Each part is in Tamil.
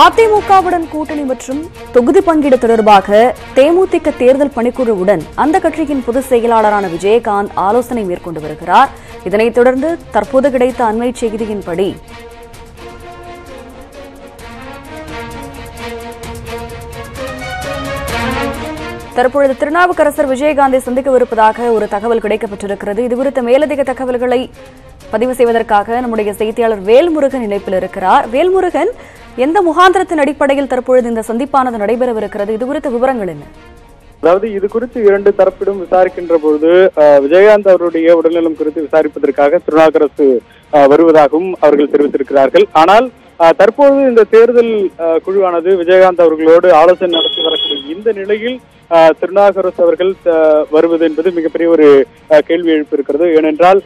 அதிமுகவுடன் கூட்டணி மற்றும் தொகுதி பங்கீடு தொடர்பாக தேமுதிக தேர்தல் பணிக்குழுவுடன் அந்த கட்சியின் பொதுச் செயலாளரான விஜயகாந்த் ஆலோசனை மேற்கொண்டு வருகிறார். இதனைத் தொடர்ந்து தற்போது கிடைத்த அண்மை செய்தியின்படி தற்பொழுது திருநாவுக்கரசர் விஜயகாந்தை சந்திக்கவிருப்பதாக ஒரு தகவல் கிடைக்கப்பட்டிருக்கிறது. இதுகுறித்த மேலதிக தகவல்களை பதிவு செய்வதற்காக நம்முடைய செய்தியாளர் வேல்முருகன் இணைப்பில் இருக்கிறார். வேல்முருகன், எந்த முகாந்திரத்தின் அடிப்படையில் தற்பொழுது இந்த சந்திப்பானது நடைபெறவிருக்கிறது? இது குறித்த விவரங்கள் என்ன? அதாவது இது குறித்து இரண்டு தரப்பிலும் விசாரிக்கின்ற பொழுது விஜயகாந்த் அவருடைய உடல்நலம் குறித்து விசாரிப்பதற்காக திருநாவுக்கரசு வருவதாகவும் அவர்கள் தெரிவித்திருக்கிறார்கள். ஆனால் தற்போது இந்த தேர்தல் குழுவானது விஜயகாந்த் அவர்களோடு ஆலோசனை நடத்தி வரக்கூடிய இந்த நிலையில் திருநாவுக்கரசு அவர்கள் வருவது என்பது மிகப்பெரிய ஒரு கேள்வி எழுப்பியிருக்கிறது. ஏனென்றால்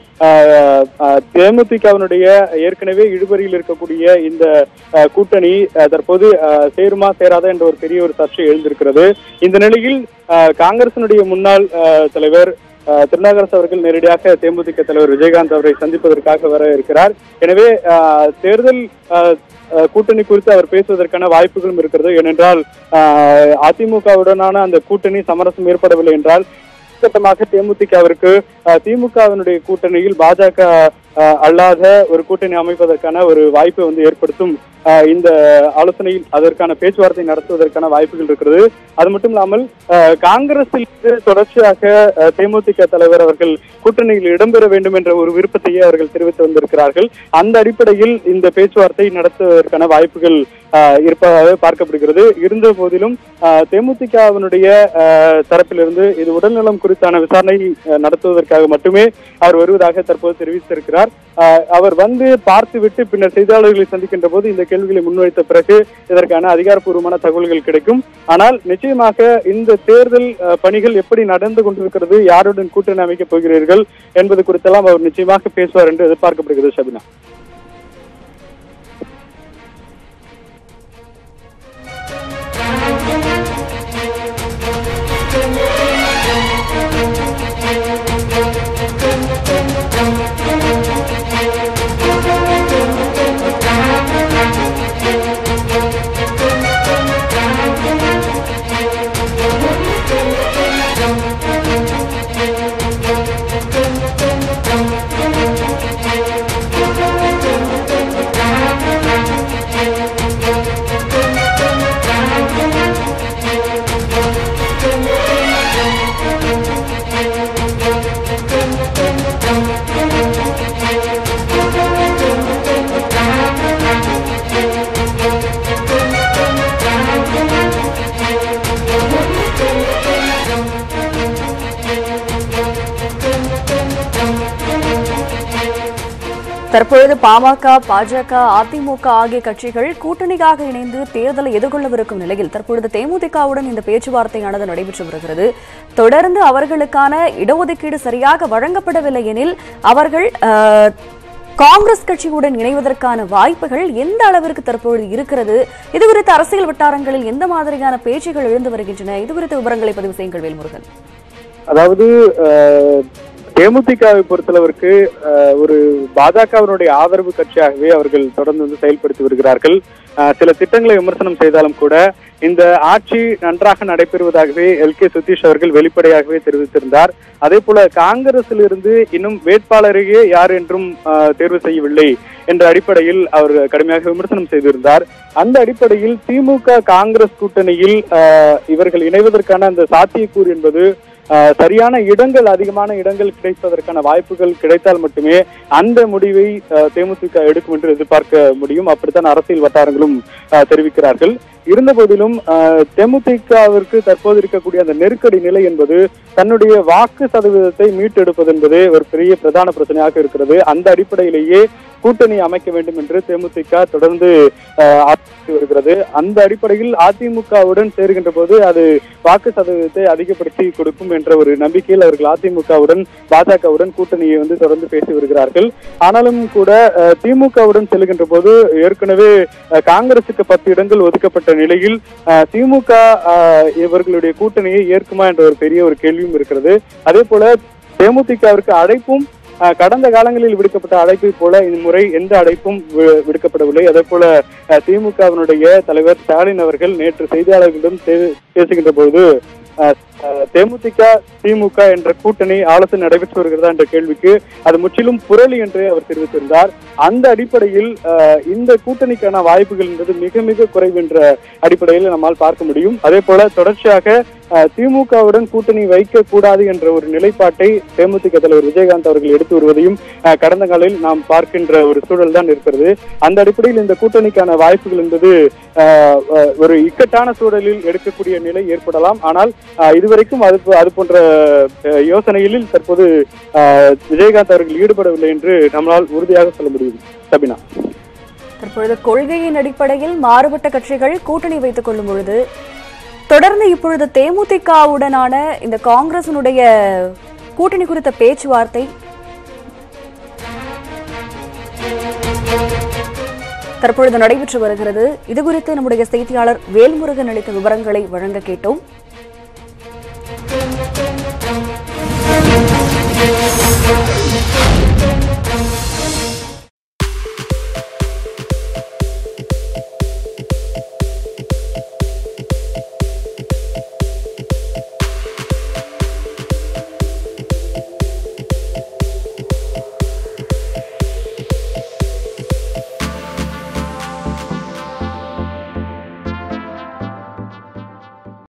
தேமுதிகவினுடைய ஏற்கனவே இழுபறியில் இருக்கக்கூடிய இந்த கூட்டணி தற்போது சேருமா சேராதா என்ற ஒரு பெரிய ஒரு சர்ச்சை எழுந்திருக்கிறது. இந்த நிலையில் காங்கிரசினுடைய முன்னாள் தலைவர் திருநாவுக்கரசு அவர்கள் நேரடியாக தேமுதிக தலைவர் விஜயகாந்த் அவரை சந்திப்பதற்காக வர இருக்கிறார். எனவே தேர்தல் கூட்டணி குறித்து அவர் பேசுவதற்கான வாய்ப்புகளும் இருக்கிறது. ஏனென்றால் அதிமுகவுடனான அந்த கூட்டணி சமரசம் ஏற்படவில்லை என்றால் கட்டமாக தேமுதிகவிற்கு திமுகவினுடைய கூட்டணியில் பாஜக அல்லாத ஒரு கூட்டணி அமைப்பதற்கான ஒரு வாய்ப்பை ஏற்படுத்தும் இந்த ஆலோசனையில் அதற்கான பேச்சுவார்த்தை நடத்துவதற்கான வாய்ப்புகள் இருக்கிறது. அது மட்டும் இல்லாமல் காங்கிரஸில் தொடர்ச்சியாக தேமுதிக தலைவர் அவர்கள் கூட்டணியில் இடம்பெற வேண்டும் என்ற ஒரு விருப்பத்தையே அவர்கள் தெரிவித்து வந்திருக்கிறார்கள். அந்த அடிப்படையில் இந்த பேச்சுவார்த்தை நடத்துவதற்கான வாய்ப்புகள் இருப்பதாக பார்க்கப்படுகிறது. இருந்த போதிலும் தேமுதிகவினுடைய தரப்பிலிருந்து இது உடல்நலம் குறித்தான விசாரணை நடத்துவதற்காக மட்டுமே அவர் வருவதாக தற்போது தெரிவித்திருக்கிறார். அவர் பார்த்துவிட்டு பின்னர் செய்தியாளர்களை சந்திக்கின்ற போது இந்த கேள்விகளை முன்வைத்த பிறகு இதற்கான அதிகாரப்பூர்வமான தகவல்கள் கிடைக்கும். ஆனால் நிச்சயமாக இந்த தேர்தல் பணிகள் எப்படி நடந்து கொண்டிருக்கிறது, யாருடன் கூட்டணி அமைக்கப் போகிறீர்கள் என்பது குறித்தெல்லாம் அவர் நிச்சயமாக பேசுவார் என்று எதிர்பார்க்கப்படுகிறது. ஷபினா, தற்பொழுது பாமக, பாஜக, அதிமுக ஆகிய கட்சிகள் கூட்டணியாக இணைந்து தேர்தலை எதிர்கொள்ளவிருக்கும் நிலையில் தற்பொழுது தேமுதிகவுடன் இந்த பேச்சுவார்த்தையானது நடைபெற்று வருகிறது. தொடர்ந்து அவர்களுக்கான இடஒதுக்கீடு சரியாக வழங்கப்படவில்லை எனில் அவர்கள் காங்கிரஸ் கட்சியுடன் இணைவதற்கான வாய்ப்புகள் எந்த அளவிற்கு தற்பொழுது இருக்கிறது? இதுகுறித்து அரசியல் வட்டாரங்களில் எந்த மாதிரியான பேச்சுகள் எழுந்து வருகின்றன? இதுகுறித்த விவரங்களை பதிவு செய்யுங்கள் வேல்முருகன். அதாவது தேமுதிகவை பொறுத்தளவிற்கு ஒரு பாஜகவினுடைய ஆதரவு கட்சியாகவே அவர்கள் தொடர்ந்து செயல்படுத்தி வருகிறார்கள். சில திட்டங்களை விமர்சனம் செய்தாலும் கூட இந்த ஆட்சி நன்றாக நடைபெறுவதாகவே எல்.கே. சுதீஷ் அவர்கள் வெளிப்படையாகவே தெரிவித்திருந்தார். அதே போல காங்கிரசில் இருந்து இன்னும் வேட்பாளரையே யார் என்றும் தேர்வு செய்யவில்லை என்ற அடிப்படையில் அவர் கடுமையாக விமர்சனம் செய்திருந்தார். அந்த அடிப்படையில் திமுக காங்கிரஸ் கூட்டணியில் இவர்கள் இணைவதற்கான அந்த சாத்தியக்கூறு என்பது சரியான இடங்கள், அதிகமான இடங்கள் கிடைப்பதற்கான வாய்ப்புகள் கிடைத்தால் மட்டுமே அந்த முடிவை தேமுதிக எடுக்கும் என்று எதிர்பார்க்க முடியும். அப்படித்தான் அரசியல் வட்டாரங்களும் தெரிவிக்கிறார்கள். இருந்த போதிலும் தேமுதிகவிற்கு தற்போது இருக்கக்கூடிய அந்த நெருக்கடி நிலை என்பது தன்னுடைய வாக்கு சதவீதத்தை மீட்டெடுப்பது என்பது ஒரு பெரிய பிரதான பிரச்சனையாக இருக்கிறது. அந்த அடிப்படையிலேயே கூட்டணி அமைக்க வேண்டும் என்று தேமுதிக தொடர்ந்து வருகிறது. அந்த அடிப்படையில் அதிமுகவுடன் சேர்கின்ற போது அது வாக்கு சதவீதத்தை அதிகப்படுத்தி கொடுக்கும் என்ற ஒரு நம்பிக்கையில் அவர்கள் அதிமுகவுடன் பாஜகவுடன் கூட்டணியை தொடர்ந்து பேசி வருகிறார்கள். ஆனாலும் கூட திமுகவுடன் செல்கின்ற போது ஏற்கனவே காங்கிரசுக்கு 10 இடங்கள் ஒதுக்கப்பட்ட நிலையில் திமுக இவர்களுடைய கூட்டணியை ஏற்குமா என்ற ஒரு பெரிய ஒரு கேள்வியும் இருக்கிறது. அதே போல தேமுதிகவிற்கு அழைப்பும் கடந்த காலங்களில் விடுக்கப்பட்ட அழைப்பை போல இம்முறை எந்த அழைப்பும் விடுக்கப்படவில்லை. அதே போல திமுகவினுடைய தலைவர் ஸ்டாலின் அவர்கள் நேற்று செய்தியாளர்களிடம் பேசுகின்ற பொழுது தேமுதிக திமுக என்ற கூட்டணி ஆலோசனை நடைபெற்று வருகிறதா என்ற கேள்விக்கு அது முற்றிலும் புரளி என்று அவர் தெரிவித்திருந்தார். அந்த அடிப்படையில் இந்த கூட்டணிக்கான வாய்ப்புகள் என்பது மிக மிக குறைவு என்ற அடிப்படையில் நம்மால் பார்க்க முடியும். அதே போல தொடர்ச்சியாக திமுகவுடன் கூட்டணி வைக்க கூடாது என்ற ஒரு நிலைப்பாட்டை தேமுதிக தலைவர் விஜயகாந்த் அவர்கள் எடுத்து வருவதையும் கடந்த காலையில் நாம் பார்க்கின்ற ஒரு சூழல் தான் இருக்கிறது. அந்த அடிப்படையில் இந்த கூட்டணிக்கான வாய்ப்புகள் என்பது ஒரு இக்கட்டான சூழலில் எடுக்கக்கூடிய நிலை ஏற்படலாம். ஆனால் இதுவரைக்கும் அது போன்ற யோசனைகளில் தற்போது விஜயகாந்த் அவர்கள் ஈடுபடவில்லை என்று நம்மால் உறுதியாக சொல்ல முடியும். சபினா, தற்பொழுது கொள்கையின் அடிப்படையில் மாறுபட்ட கட்சிகள் கூட்டணி வைத்துக் கொள்ளும் பொழுது தொடர்ந்து இப்பொழுது தேமுதிகவுடனான இந்த காங்கிரசினுடைய கூட்டணி குறித்த பேச்சுவார்த்தை தற்பொழுது நடைபெற்று வருகிறது. இதுகுறித்து நம்முடைய செய்தியாளர் வேல்முருகன் அளித்த விவரங்களை வழங்க கேட்டோம்.